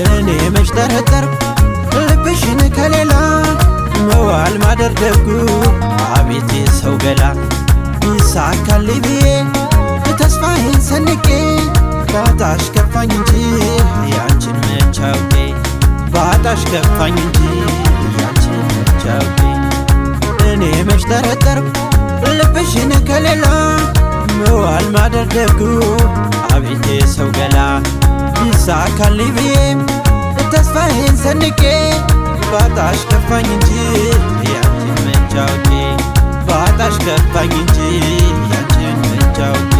እኔ መች ጠረጠርኩ ልብሽን ከሌላ መዋል ማደር ደጉ አቤት የሰው ገላ ይሳካልኝ ብዬ ተስፋዬን ሰንቄ ባጣሽ ከፋኝ እንጂ ያንቺን መች አውቄ ባጣሽ ከፋኝ እንጂ ያንቺን መች አውቄ እኔ መች ጠረጠርኩ ልብሽን ከሌላ መዋል ማደር ደጉ አቤት የሰው ገላ ይሳካልኝ ብዬ ተስፋዬን ሰንቄ ባጣሽ ከፋኝ እንጂ ያንቺን መች አውቄ ባጣሽ ከፋኝ እንጂ ያንቺን መች አውቄ